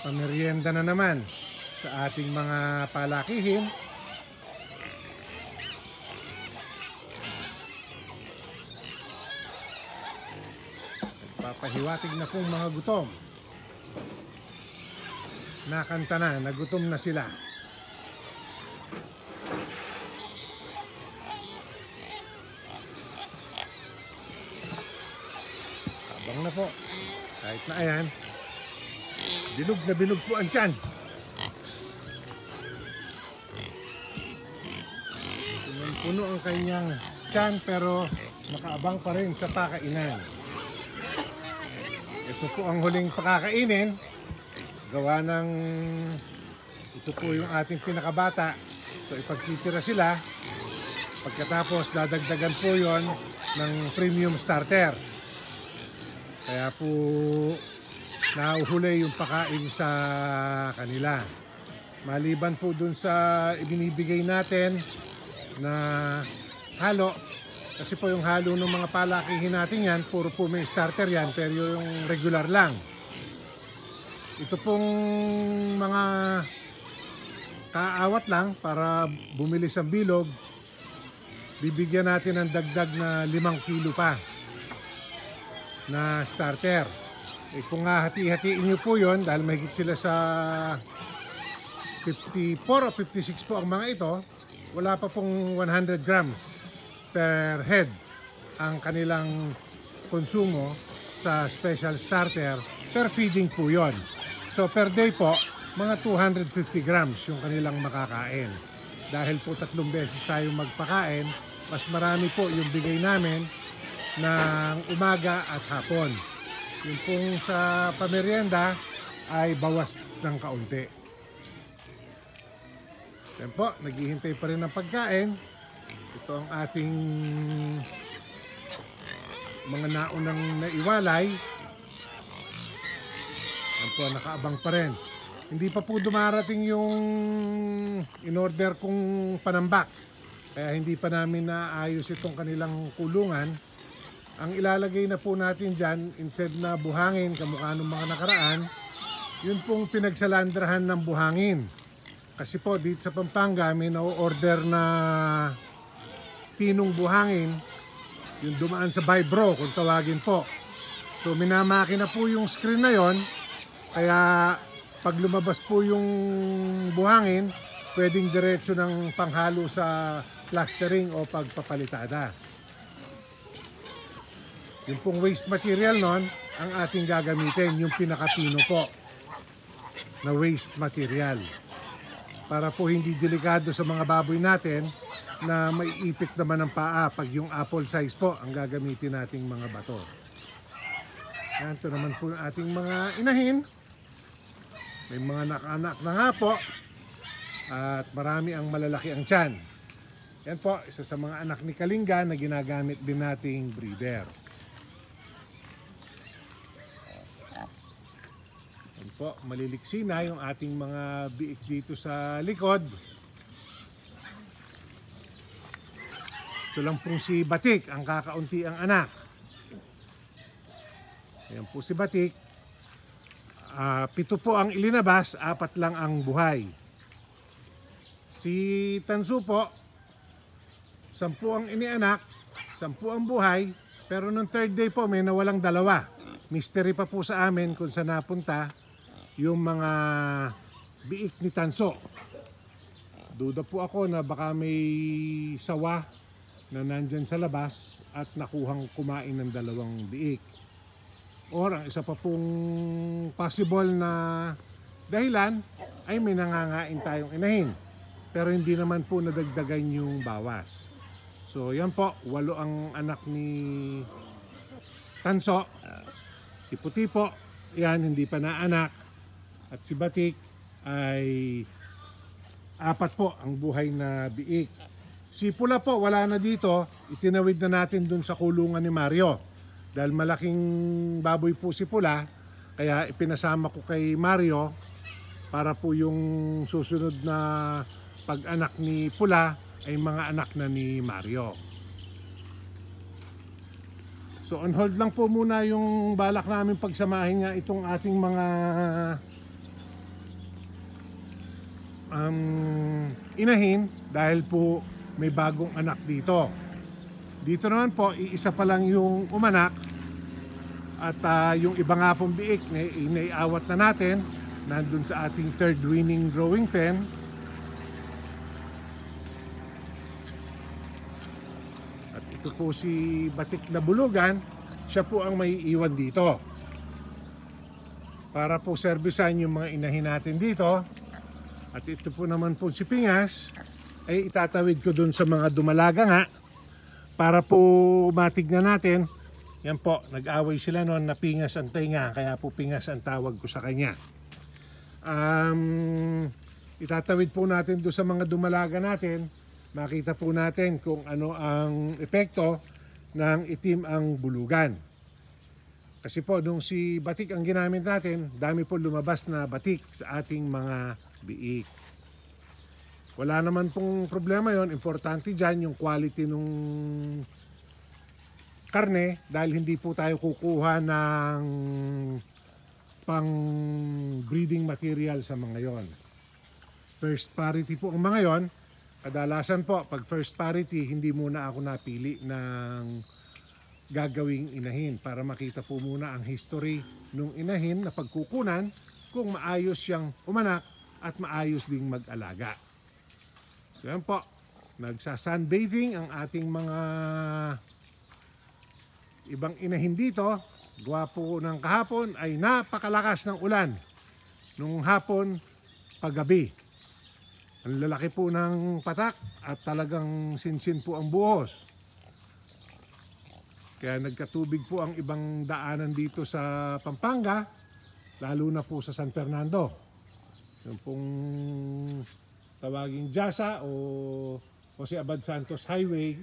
pamerienda na naman sa ating mga palakihin. Papahiwatig na pong mga gutom. Nakanta na, nagutom na sila. Habang na po. Kahit na ayan, binog po ang tiyan. Puno ang kanyang tiyan pero nakaabang pa rin sa pakainan. Ito po ang huling pakakainin. Gawa ng ito po yung ating pinakabata. So ipagtitira sila. Pagkatapos dadagdagan po yon ng premium starter. Kaya po nauhuli yung pakain sa kanila. Maliban po dun sa ibinibigay natin na halo. Kasi po yung halo ng mga palakihin natin yan, puro po may starter yan, pero yung regular lang. Ito pong mga kaawat lang para bumilis ang bilog. Bibigyan natin ng dagdag na 5 kilo pa na starter. Kung hati-hatiin nyo po yun, dahil mahigit sila sa 54 o 56 po ang mga ito, wala pa pong 100 grams per head ang kanilang konsumo sa special starter. Per feeding po yon. So per day po, mga 250 grams yung kanilang makakain. Dahil po 3 beses tayo magpakain, mas marami po yung bigay namin ng umaga at hapon. Yung pong sa pamerienda ay bawas ng kaunti. Yan po, naghihintay pa rin ng pagkain. Ito ang ating mga naunang naiwalay. Yan po, nakaabang pa rin. Hindi pa po dumarating yung in-order kong panambak. Kaya hindi pa namin naayos itong kanilang kulungan. Ang ilalagay na po natin dyan, instead na buhangin, kamukha ng mga nakaraan, yun pong pinagsalandrahan ng buhangin. Kasi po, dito sa Pampanga, may na-order na pinong buhangin, yung dumaan sa vibro, kung tawagin po. So, minamaki na po yung screen na yon, kaya pag lumabas po yung buhangin, pwedeng diretso ng panghalo sa plastering o pagpapalitada. Yung pong waste material nun, ang ating gagamitin, yung pinakapino po na waste material. Para po hindi delikado sa mga baboy natin na may ipit naman ng paa pag yung apple size po ang gagamitin nating mga bato. Yan, ito naman po yung ating mga inahin. May mga nakaanak na nga po at marami ang malalaki ang tiyan. Yan po, isa sa mga anak ni Kalinga na ginagamit din nating breeder. Yan po, maliliksi na yung ating mga biik dito sa likod. Ito lang po si Batik, ang kakaunti ang anak. Yan po si Batik. 7 po ang ilinabas, 4 lang ang buhay. Si Tansu po, 10 ang inianak, 10 ang buhay, pero nung 3rd day po may nawalang 2. Mystery pa po sa amin kung saan napunta yung mga biik ni Tanso. Duda po ako na baka may sawa na nandyan sa labas at nakuhang kumain ng 2 biik. Or ang isa pa pong possible na dahilan ay may nangangain tayong inahin. Pero hindi naman po nadagdagan yung bawas. So yan po, 8 ang anak ni Tanso. Si Puti po, yan hindi pa naanak. At si Batik ay 4 po ang buhay na biik. Si Pula po, wala na dito. Itinawid na natin dun sa kulungan ni Mario. Dahil malaking baboy po si Pula, kaya ipinasama ko kay Mario para po yung susunod na pag-anak ni Pula ay mga anak na ni Mario. So on hold lang po muna yung balak namin pagsamahin nga itong ating mga inahin dahil po may bagong anak dito. Dito naman po, iisa pa lang yung umanak at yung iba nga pong biik na inaiawat na natin nandun sa ating third winning growing pen. At ito po si Batik na Bulugan, siya po ang may iwan dito para po servisan yung mga inahin natin dito. At ito po naman po si Pingas ay itatawid ko dun sa mga dumalaga nga para po matignan natin. Yan po, nag-away sila noon na Pingas ang tenga, kaya po Pingas ang tawag ko sa kanya. Itatawid po natin doon sa mga dumalaga natin, makita po natin kung ano ang epekto ng itim ang bulugan. Kasi po, nung si Batik ang ginamit natin, dami po lumabas na batik sa ating mga biik. Wala naman pong problema yon. Importante dyan yung quality nung karne dahil hindi po tayo kukuha ng pang breeding material sa mga yon. First parity po ang mga yon. Kadalasan po pag first parity hindi muna ako napili ng gagawing inahin para makita po muna ang history nung inahin na pagkukunan kung maayos siyang umanak at maayos ding mag-alaga. So yan po, nagsa-sunbathing ang ating mga ibang inahin dito. Gwapo ng kahapon ay napakalakas ng ulan. Nung hapon, paggabi. Ang lalaki po ng patak at talagang sinsin po ang buhos. Kaya nagkatubig po ang ibang daanan dito sa Pampanga, lalo na po sa San Fernando. Yung pong tawaging Jasa o Jose Abad Santos Highway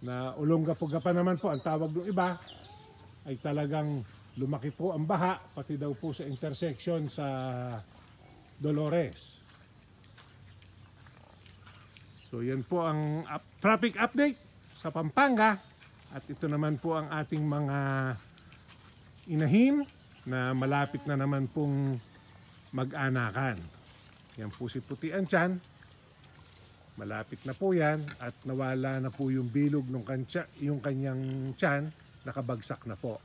na Olongapoga pa naman po ang tawag ng iba, ay talagang lumaki po ang baha, pati daw po sa intersection sa Dolores. So yan po ang traffic update sa Pampanga. At ito naman po ang ating mga inahin na malapit na naman pong mag-anakan. Yan po si Puti ang tiyan. Malapit na po yan at nawala na po yung bilog ng yung kanyang tiyan, nakabagsak na po.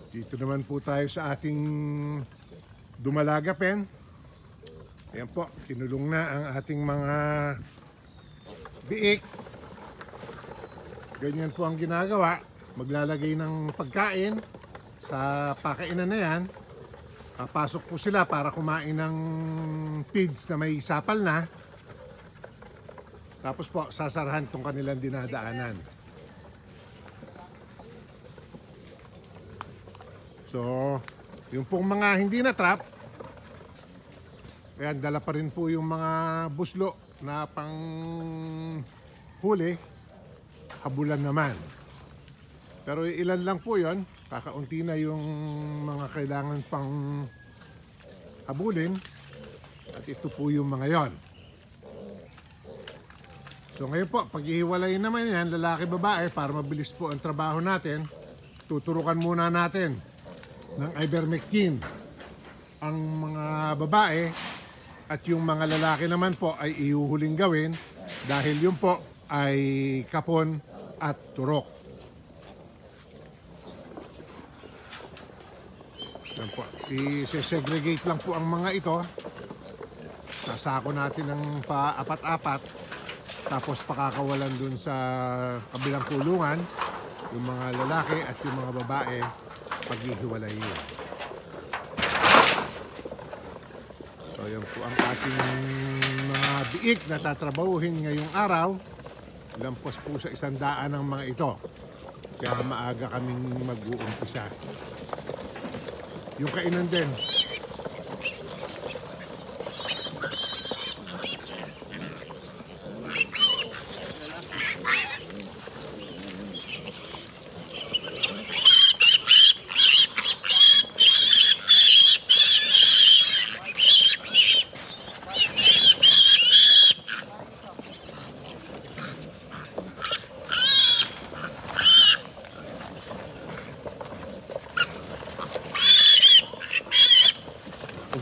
Dito naman po tayo sa ating dumalaga pen. Ayan po, kinulong na ang ating mga biik. Ganyan po ang ginagawa. Maglalagay ng pagkain sa pakainan na yan. Papasok po sila para kumain ng feeds na may sapal na. Tapos po, sasarahan tong kanilang dinadaanan. So, yung pong mga hindi na trap, ayan, dala pa rin po yung mga buslo na pang huli, habulan naman. Pero ilan lang po yon, kakaunti na yung mga kailangan pang habulin. At ito po yung mga yon. So ngayon po, paghihiwalayin naman yan, lalaki-babae, para mabilis po ang trabaho natin, tuturukan muna natin ng ivermectin ang mga babae at yung mga lalaki naman po ay ihuhuling gawin dahil yun po ay kapon at turok. Yan po. I-segregate lang po ang mga ito. Sasako natin ng pa-apat-apat. Tapos pakakawalan dun sa kabilang kulungan yung mga lalaki at yung mga babae paghihiwalayin. So yan po ang ating mga biik na tatrabahuhin ngayong araw. Lampos po sa 100 ng mga ito. Kaya maaga kaming mag-uumpisa. Yung kainan din.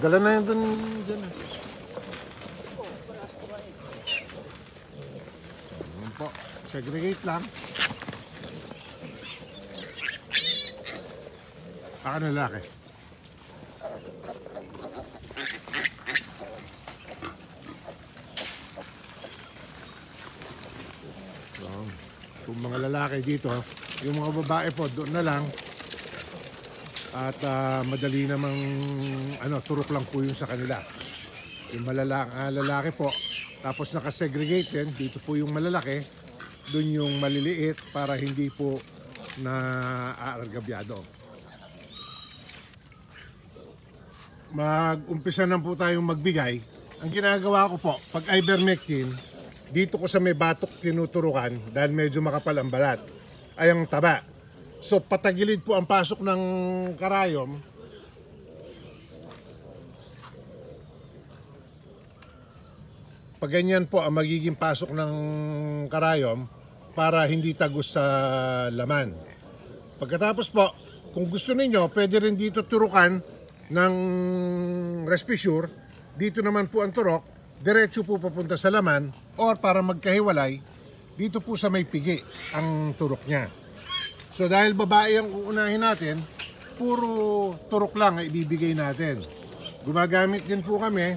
Dala na yun dun dyan. Ayan po. Segregate lang. Baka na lalaki. So, kung mga lalaki dito, yung mga babae po doon na lang. At madali namang turok lang po yun sa kanila. Yung lalaki po, tapos nakasegregate din, dito po yung malalaki, dun yung maliliit para hindi po na aargabyado. Mag-umpisa na po tayong magbigay. Ang ginagawa ko po, pag ivermectin, dito ko sa may batok tinuturukan dahil medyo makapal ang balat, ay ang taba. So patagilid po ang pasok ng karayom. Pag ganyan po ang magiging pasok ng karayom para hindi tagos sa laman. Pagkatapos po, kung gusto ninyo, pwede rin dito turukan ng Respisure. Dito naman po ang turok, diretso po papunta sa laman, or para magkahiwalay, dito po sa may pigi ang turok niya. So dahil babae ang uunahin natin, puro turok lang ay ibibigay natin. Gumagamit din po kami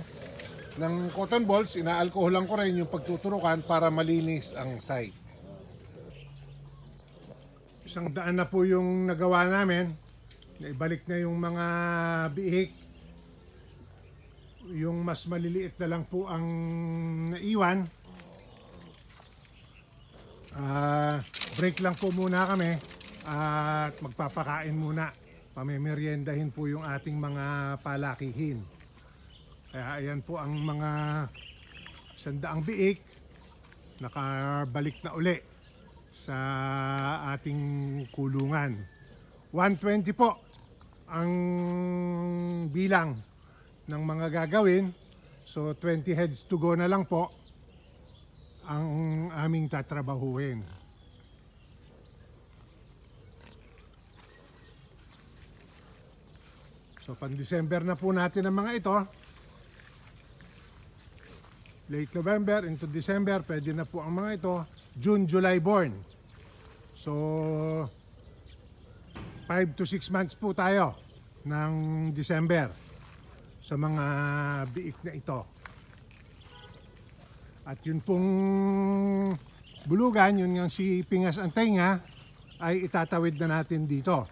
ng cotton balls, inaalkoholan ko rin yung pagtuturukan para malinis ang site. Isang daan na po yung nagawa namin. Naibalik na yung mga biik. Yung mas maliliit na lang po ang naiwan. Break lang po muna kami. At magpapakain muna, pamemeriendahin po yung ating mga palakihin. Kaya ayan po ang mga sandaang biik, nakabalik na uli sa ating kulungan. 120 po ang bilang ng mga gagawin, so 20 heads to go na lang po ang aming tatrabahuhin. So pan-December na po natin ang mga ito. Late November into December, pwede na po ang mga ito. June, July born. So 5 to 6 months po tayo ng December sa mga biik na ito. At yun pong bulugan, yun yung si Pingas Antenga, ay itatawid na natin dito.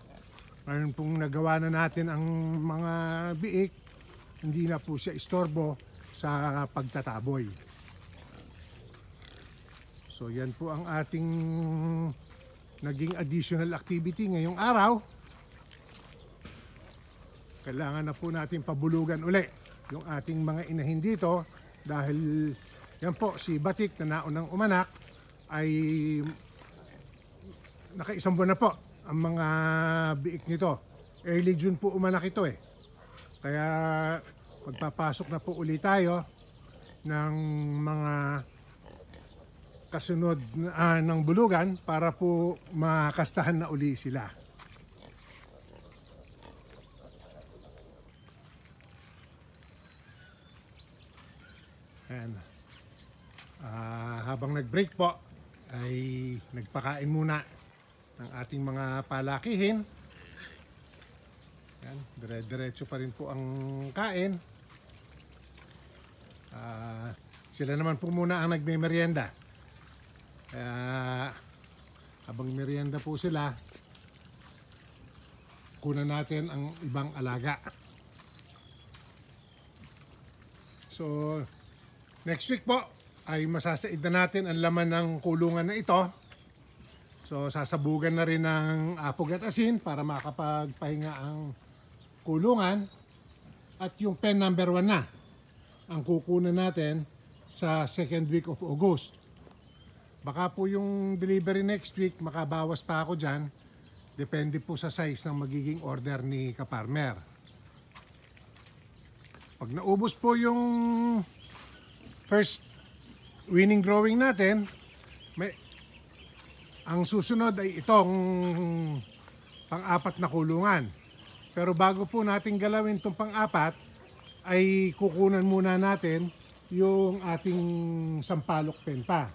Ngayon pong nagawa na natin ang mga biik, hindi na po siya istorbo sa pagtataboy. So yan po ang ating naging additional activity ngayong araw. Kailangan na po natin pabulugan uli yung ating mga inahin dito dahil yan po si Batik na naunang umanak ay nakaisang buwan na po ang mga biik nito. Early June po umanak ito eh. Kaya magpapasok na po ulit tayo ng mga kasunod ng bulugan para po makastahan na uli sila. And, habang nag-break po ay nagpakain muna ng ating mga palakihin. Yan, dire-diretso pa rin po ang kain. Sila naman po muna ang nagme-merienda. Kaya habang merienda po sila, kunan natin ang ibang alaga. So next week po ay masasaid na natin ang laman ng kulungan na ito. So sasabugan na rin ng apog at asin para makapagpahinga ang kulungan. At yung pen number 1 na ang kukunan natin sa second week of August. Baka po yung delivery next week makabawas pa ako dyan. Depende po sa size ng magiging order ni Kaparmer. Pag naubos po yung first winning drawing natin, ang susunod ay itong pang-apat na kulungan. Pero bago po natin galawin itong pang-apat, ay kukunan muna natin yung ating sampalok pen pa,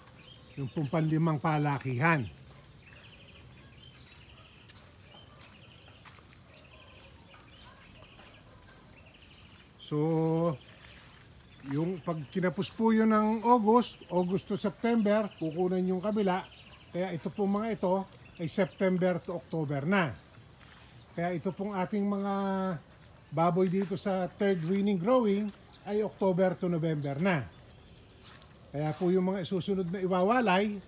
yung panlimang palakihan. So, yung pag kinapos po yun ng August to September, kukunan yung kabila. Kaya ito po mga ito ay September to October na. Kaya ito pong ating mga baboy dito sa third winning growing ay October to November na. Kaya po yung mga susunod na iwawalay,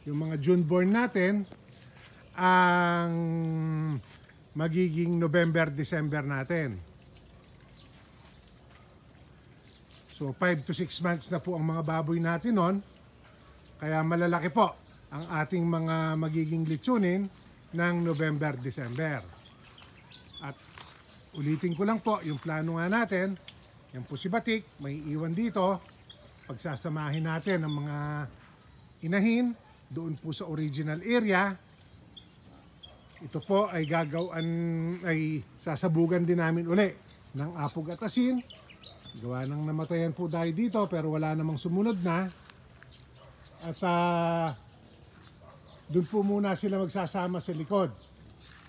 yung mga June born natin, ang magiging November, December natin. So 5 to 6 months na po ang mga baboy natin nun. Kaya malalaki po ang ating mga magiging litsunin ng November, December. At ulitin ko lang po yung plano nga natin. Yan po si Batik, may iwan dito. Pagsasamahin natin ang mga inahin doon po sa original area. Ito po ay sasabugan din namin uli ng apog at asin. Gawa ng namatayan po dahil dito pero wala namang sumunod na. At doon po muna sila magsasama sa likod.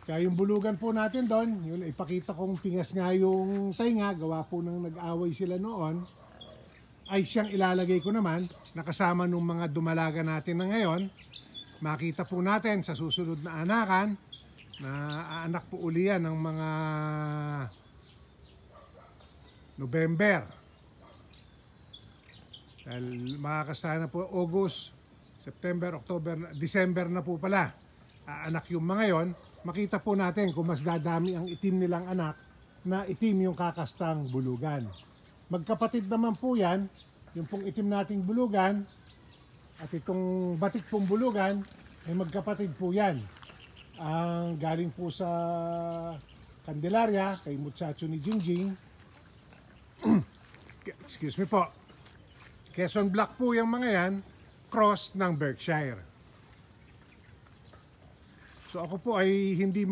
Kaya yung bulugan po natin doon, yun ipakita kong pingas nga yung tainga, gawa po ng nag-away sila noon, ay siyang ilalagay ko naman, nakasama nung mga dumalaga natin na ngayon. Makita po natin sa susunod na anakan, na aanak po uli yan ng mga November. Dahil makakasana po August, September, October, December na po pala. Aanak yung mga yon. Makita po natin kung mas dadami ang itim nilang anak na itim yung kakastang bulugan. Magkapatid naman po yan, yung pong itim nating bulugan at itong batik pong bulugan ay magkapatid po yan. Ang galing po sa Candelaria kay Muchacho ni Jingjing. Excuse me po. Quezon Black po yung mga yan, cross ng Berkshire. So ako po ay hindi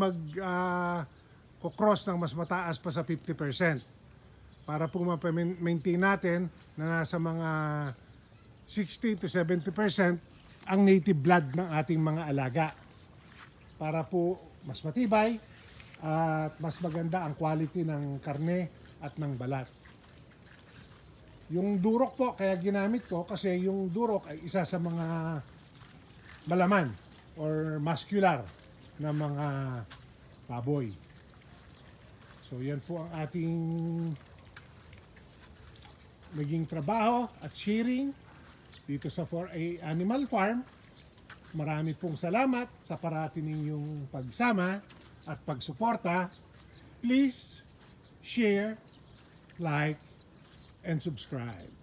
cross ng mas mataas pa sa 50% para po ma-maintain natin na nasa mga 60 to 70% ang native blood ng ating mga alaga para po mas matibay at mas maganda ang quality ng karne at ng balat. Yung durok po, kaya ginamit ko kasi yung durok ay isa sa mga malaman or muscular na mga baboy. So yan po ang ating naging trabaho at sharing dito sa 4A Animal Farm. Marami pong salamat sa parati ninyong pagsama at pagsuporta. Please share, like, and subscribe.